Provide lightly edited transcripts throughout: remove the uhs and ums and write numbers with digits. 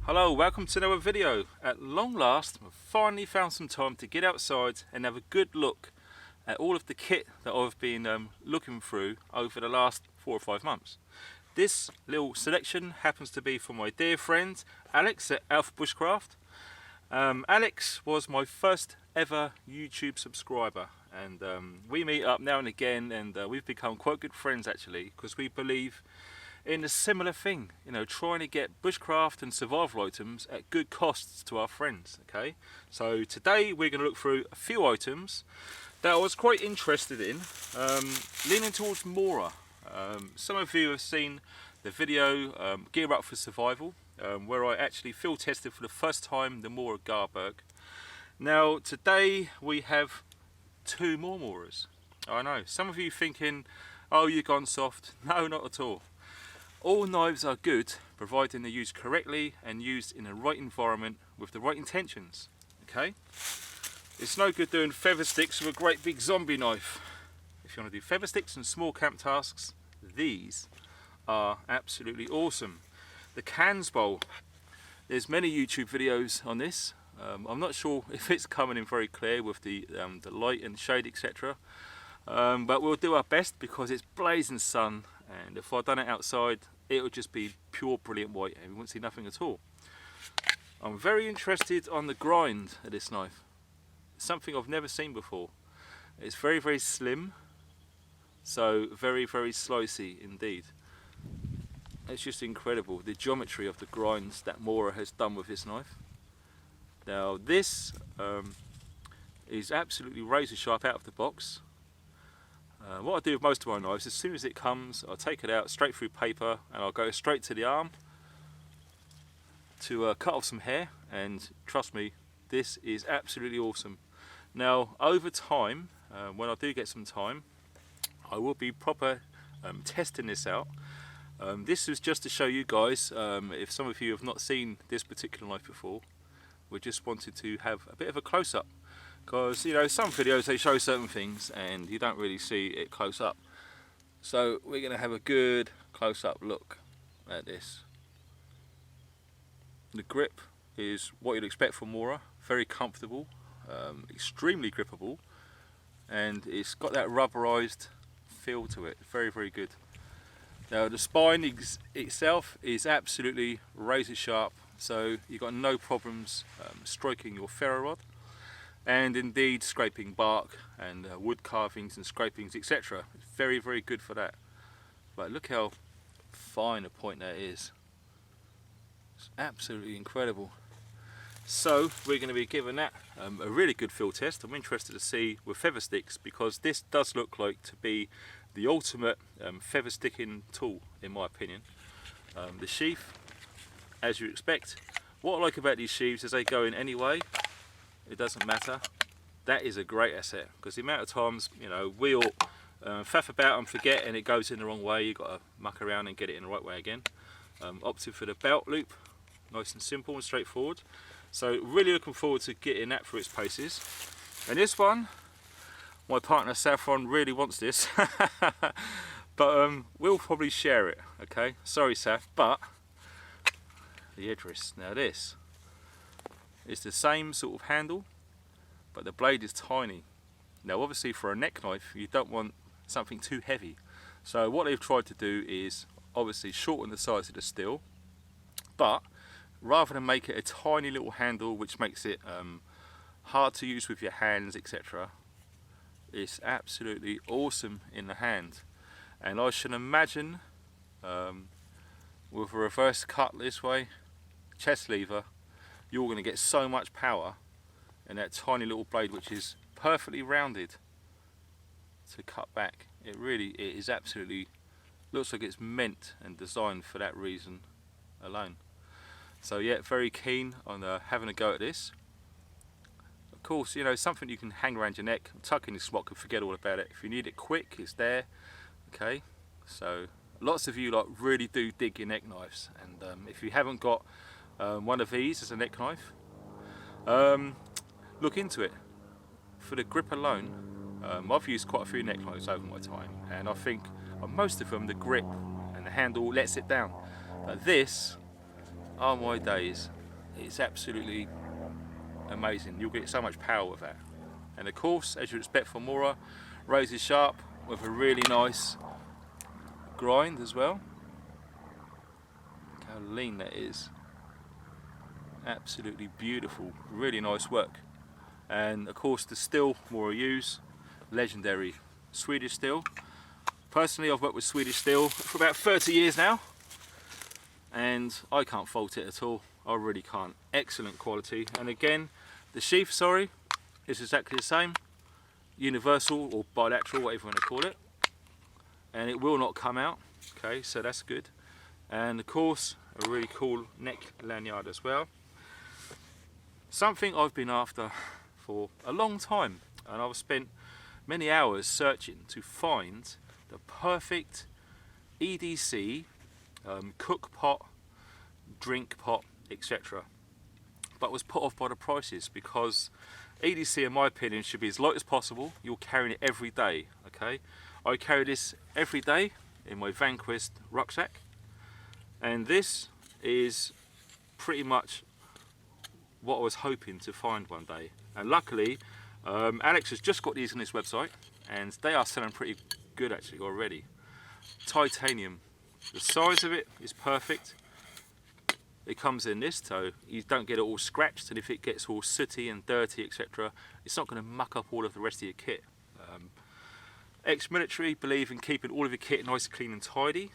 Hello, welcome to another video. At long last, I've finally found some time to get outside and have a good look at all of the kit that I've been looking through over the last 4 or 5 months. This little selection happens to be from my dear friend Alex at Bushcraft. Alex was my first ever YouTube subscriber, and we meet up now and again, and we've become quite good friends actually, because we believe in a similar thing, you know, trying to get bushcraft and survival items at good costs to our friends. Okay, so today we're going to look through a few items that I was quite interested in, leaning towards Mora. Some of you have seen the video Gear Up for Survival, where I actually field tested for the first time the Mora Garberg. Now today we have 2 more Moras. I know, some of you thinking, oh, you've gone soft. No, not at all. All knives are good, providing they're used correctly and used in the right environment with the right intentions. Okay? It's no good doing feather sticks with a great big zombie knife. If you want to do feather sticks and small camp tasks, these are absolutely awesome. The cans bowl. There's many YouTube videos on this. I'm not sure if it's coming in very clear with the light and shade, etc. But we'll do our best because it's blazing sun, and if I'd done it outside, it would just be pure brilliant white and we wouldn't see nothing at all. I'm very interested on the grind of this knife. It's something I've never seen before. It's very, very slim, so very, very slicey indeed. It's just incredible, the geometry of the grinds that Mora has done with this knife. Now this is absolutely razor sharp out of the box. What I do with most of my knives, as soon as it comes, I'll take it out straight through paper and I'll go straight to the arm to cut off some hair, and trust me, this is absolutely awesome. Now over time, when I do get some time, I will be proper testing this out. This is just to show you guys, if some of you have not seen this particular knife before, we just wanted to have a bit of a close-up. Because, you know, some videos they show certain things and you don't really see it close up. So we're going to have a good close-up look at this. The grip is what you'd expect from Mora. Very comfortable, extremely grippable, and it's got that rubberized feel to it. Very, very good. Now the spine itself is absolutely razor sharp, so you've got no problems striking your ferro rod, and indeed scraping bark and wood carvings and scrapings, etc. It's very, very good for that. But look how fine a point that is. It's absolutely incredible. So we're going to be giving that a really good field test. I'm interested to see with feather sticks, because this does look like to be the ultimate feather sticking tool in my opinion. The sheath, as you expect. What I like about these sheaves is they go in any way. It doesn't matter. That is a great asset, because the amount of times, you know, we all faff about and forget and it goes in the wrong way. You've got to muck around and get it in the right way again. Opted for the belt loop, nice and simple and straightforward. So really looking forward to getting that through its paces. And this one, my partner Saffron really wants this, but we'll probably share it. Okay, sorry Saf, but the Idris. Now this. It's the same sort of handle, but the blade is tiny. Now obviously for a neck knife you don't want something too heavy, so what they've tried to do is obviously shorten the size of the steel, but rather than make it a tiny little handle which makes it hard to use with your hands, etc., it's absolutely awesome in the hand. And I should imagine with a reverse cut this way, chest lever, you're going to get so much power in that tiny little blade, which is perfectly rounded to cut back. It is absolutely, looks like it's meant and designed for that reason alone. So yeah, very keen on having a go at this. Of course, you know, something you can hang around your neck, tuck in your smock and forget all about it. If you need it quick, it's there. Okay, so lots of you like really do dig your neck knives, and if you haven't got one of these as a neck knife, look into it. For the grip alone, I've used quite a few neck knives over my time, and I think on most of them the grip and the handle lets it down. But this, oh my days, it's absolutely amazing. You'll get so much power with that. And of course, as you'd expect from Mora, razor sharp with a really nice grind as well. Look how lean that is. Absolutely beautiful, really nice work. And of course the steel Mora use, legendary Swedish steel. Personally, I've worked with Swedish steel for about 30 years now, and I can't fault it at all. I really can't. Excellent quality. And again, the sheath, sorry, is exactly the same. Universal or bilateral, whatever you want to call it. And it will not come out. Okay, so that's good. And of course, a really cool neck lanyard as well. Something I've been after for a long time, and I've spent many hours searching to find the perfect EDC cook pot, drink pot, etc. But was put off by the prices, because EDC in my opinion should be as light as possible. You're carrying it every day, okay? I carry this every day in my Vanquist rucksack, and this is pretty much what I was hoping to find one day. And luckily Alex has just got these on his website, and they are selling pretty good actually already. Titanium, the size of it is perfect. It comes in this, so you don't get it all scratched, and if it gets all sooty and dirty, etc., it's not going to muck up all of the rest of your kit. Ex-military believe in keeping all of your kit nice, clean and tidy.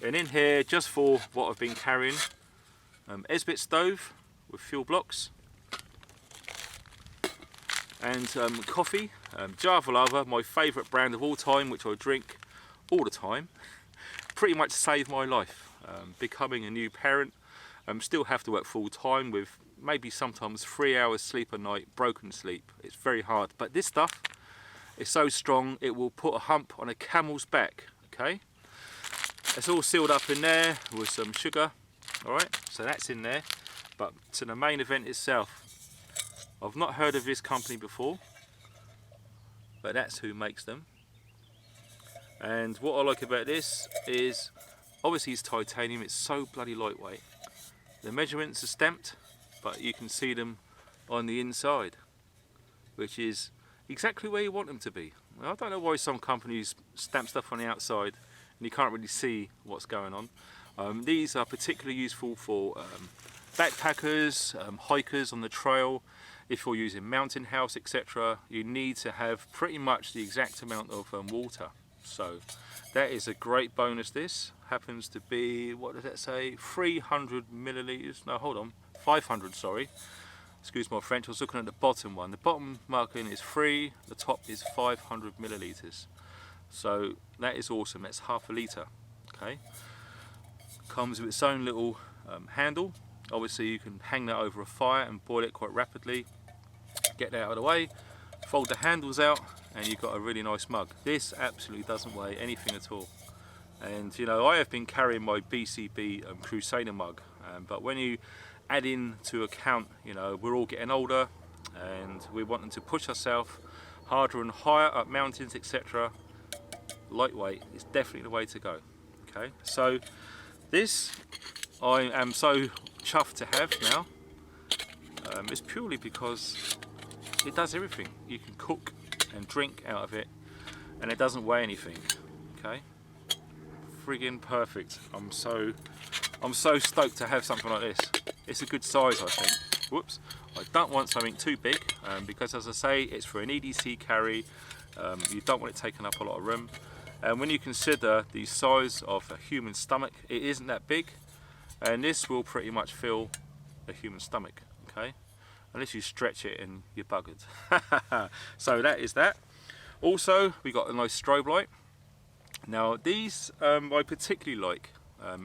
And in here, just for what I've been carrying, Esbit stove with fuel blocks, and coffee, Java Lava, my favourite brand of all time, which I drink all the time. Pretty much saved my life. Becoming a new parent, still have to work full time with maybe sometimes 3 hours sleep a night, broken sleep. It's very hard, but this stuff is so strong it will put a hump on a camel's back. Okay, it's all sealed up in there with some sugar. All right, so that's in there. But to the main event itself, I've not heard of this company before, but that's who makes them. And what I like about this is, obviously it's titanium, it's so bloody lightweight. The measurements are stamped, but you can see them on the inside, which is exactly where you want them to be. I don't know why some companies stamp stuff on the outside and you can't really see what's going on. These are particularly useful for backpackers, hikers on the trail. If you're using mountain house, etc., you need to have pretty much the exact amount of water. So that is a great bonus. This happens to be, what does that say, 300 millilitres, no hold on, 500, sorry, excuse my French, I was looking at the bottom one. The bottom marking is 3, the top is 500 millilitres. So that is awesome, that's half a litre. Okay, comes with its own little handle. Obviously you can hang that over a fire and boil it quite rapidly. Get that out of the way, fold the handles out, and you've got a really nice mug. This absolutely doesn't weigh anything at all. And you know, I have been carrying my BCB Crusader mug, but when you add in to account, you know, we're all getting older and we're wanting to push ourselves harder and higher up mountains, etc., lightweight is definitely the way to go. Okay, so this I am so chuffed to have now. It's purely because it does everything. You can cook and drink out of it, and it doesn't weigh anything. Okay, friggin' perfect. I'm so stoked to have something like this. It's a good size, I think. Whoops, I don't want something too big, because as I say, it's for an EDC carry. You don't want it taking up a lot of room, and when you consider the size of a human stomach, it isn't that big, and this will pretty much fill a human stomach. Okay, unless you stretch it and you're buggered. So that is that. Also, we got a nice strobe light. Now these I particularly like.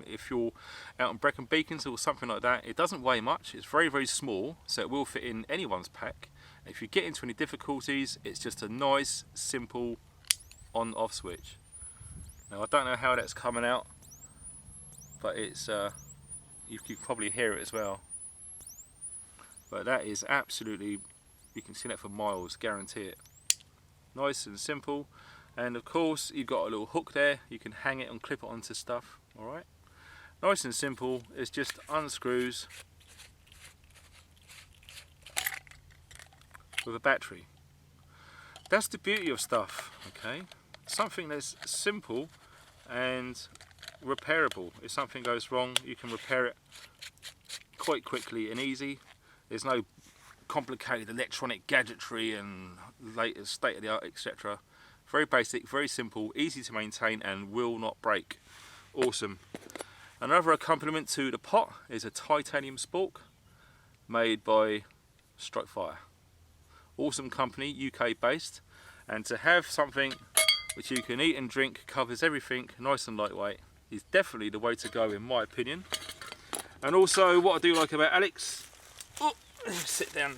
If you're out on Brecon Beacons or something like that, it doesn't weigh much. It's very, very small, so it will fit in anyone's pack. If you get into any difficulties, it's just a nice, simple on-off switch. Now I don't know how that's coming out, but it's you can probably hear it as well. But that is absolutely, you can see that for miles, guarantee it. Nice and simple, and of course you've got a little hook there. You can hang it and clip it onto stuff. All right, Nice and simple, it's just unscrews with a battery. That's the beauty of stuff, okay? Something that's simple and repairable. If something goes wrong, you can repair it quite quickly and easy. There's no complicated electronic gadgetry and latest state-of-the-art, etc. Very basic, very simple, easy to maintain and will not break. Awesome. Another accompaniment to the pot is a titanium spork made by Fire. Awesome company, UK based, and to have something which you can eat and drink, covers everything, nice and lightweight, is definitely the way to go in my opinion. And also what I do like about Alex, sit down,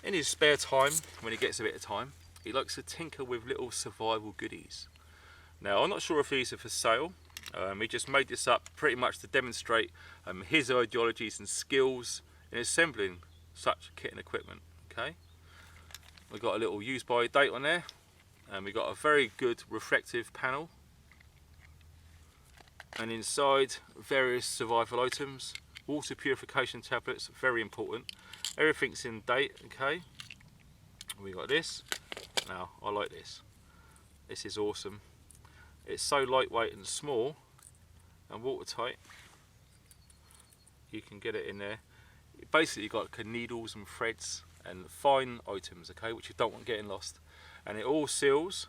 in his spare time, when he gets a bit of time, he likes to tinker with little survival goodies. Now I'm not sure if these are for sale, he just made this up pretty much to demonstrate his ideologies and skills in assembling such kit and equipment. Okay, we've got a little use by date on there, and we've got a very good reflective panel, and inside various survival items, water purification tablets, very important. Everything's in date. Okay, we got this. Now I like this. This is awesome. It's so lightweight and small and watertight. You can get it in there. Basically you've got needles and threads and fine items, okay, which you don't want getting lost. And it all seals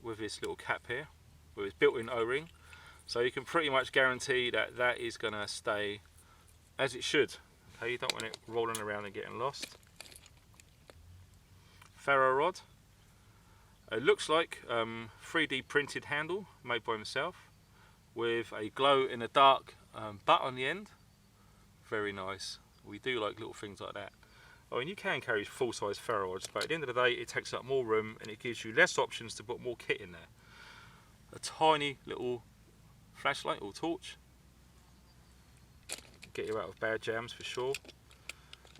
with this little cap here, with its built-in O-ring. So you can pretty much guarantee that that is going to stay as it should. Okay, you don't want it rolling around and getting lost. Ferro rod. It looks like 3D printed handle made by himself with a glow in the dark butt on the end. Very nice. We do like little things like that. I mean, you can carry full-size ferro rods, but at the end of the day it takes up more room and it gives you less options to put more kit in there. A tiny little flashlight or torch, get you out of bad jams for sure.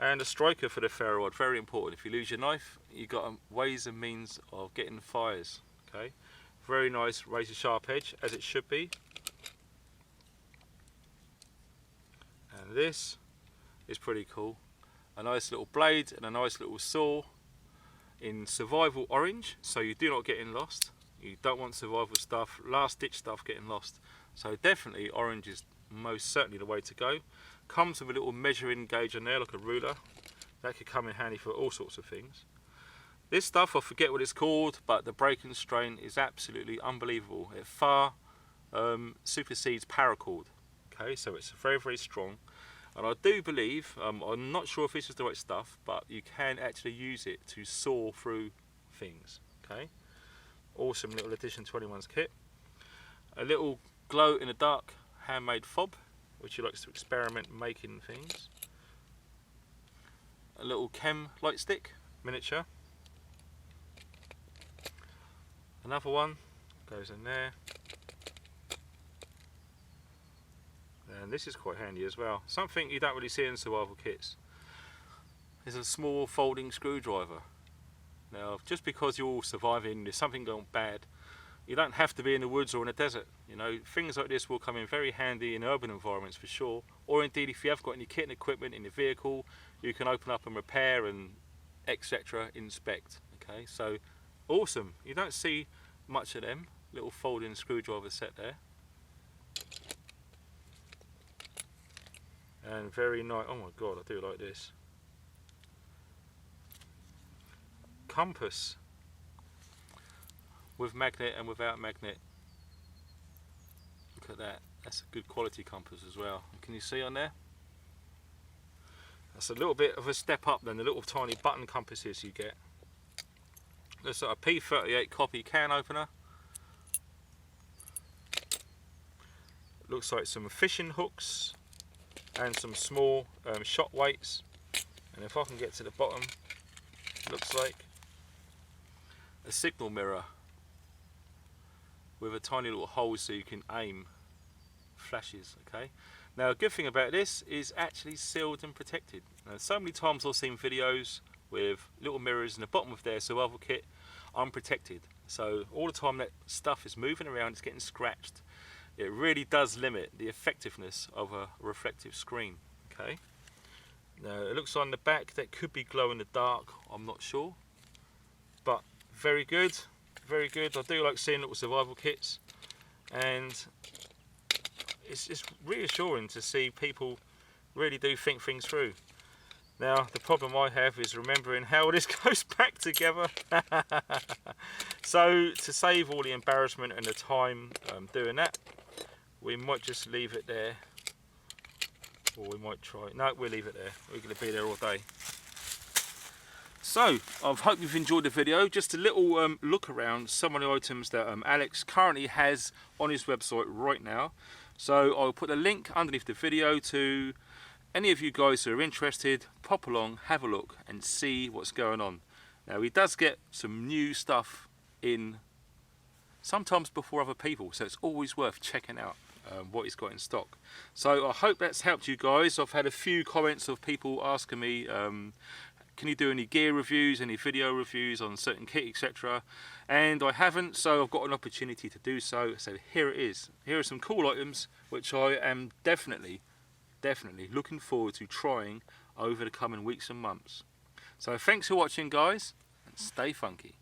And a striker for the ferro rod, very important. If you lose your knife, you've got ways and means of getting fires. Okay, very nice razor sharp edge, as it should be. And this is pretty cool. A nice little blade and a nice little saw in survival orange, so you do not get in lost. You don't want survival stuff, last ditch stuff getting lost. So definitely orange is most certainly the way to go. Comes with a little measuring gauge on there, like a ruler. That could come in handy for all sorts of things. This stuff, I forget what it's called, but the break and strain is absolutely unbelievable. It far supersedes paracord. Okay, so it's very, very strong. And I do believe, I'm not sure if this is the right stuff, but you can actually use it to saw through things. Okay, awesome little Edition 21's kit. A little glow in the dark handmade fob, which he likes to experiment making things. A little chem light stick, miniature. Another one goes in there. And this is quite handy as well. Something you don't really see in survival kits is a small folding screwdriver. Now, just because you're all surviving, there's something going bad, you don't have to be in the woods or in a desert. You know, things like this will come in very handy in urban environments for sure. Or indeed, if you have got any kit and equipment in the vehicle, you can open up and repair and etc. inspect. Okay, so awesome. You don't see much of them. Little folding screwdriver set there. And very nice. Oh my god, I do like this. Compass with magnet and without magnet. Look at that. That's a good quality compass as well. Can you see on there? That's a little bit of a step up than the little tiny button compasses you get. There's a P38 copy can opener. Looks like some fishing hooks and some small shot weights. And if I can get to the bottom, looks like a signal mirror with a tiny little hole so you can aim flashes. Okay, now a good thing about this is actually sealed and protected. Now, so many times I've seen videos with little mirrors in the bottom of their survival kit unprotected, so all the time that stuff is moving around, it's getting scratched. it really does limit the effectiveness of a reflective screen. Okay. Now it looks on the back that could be glow in the dark, I'm not sure, but very good, very good. I do like seeing little survival kits, and it's reassuring to see people really do think things through. Now the problem I have is remembering how this goes back together. So to save all the embarrassment and the time doing that, we might just leave it there, or we might try, no, we'll leave it there. We're going to be there all day. So I hope you've enjoyed the video. Just a little look around some of the items that Alex currently has on his website right now. So I'll put a link underneath the video to any of you guys who are interested. Pop along, have a look and see what's going on. Now he does get some new stuff in sometimes before other people, so it's always worth checking out what he's got in stock. So I hope that's helped you guys. I've had a few comments of people asking me, can you do any gear reviews, any video reviews on certain kit, etc. And I haven't, so I've got an opportunity to do so. So here it is. Here are some cool items which I am definitely looking forward to trying over the coming weeks and months. So thanks for watching, guys, and stay funky.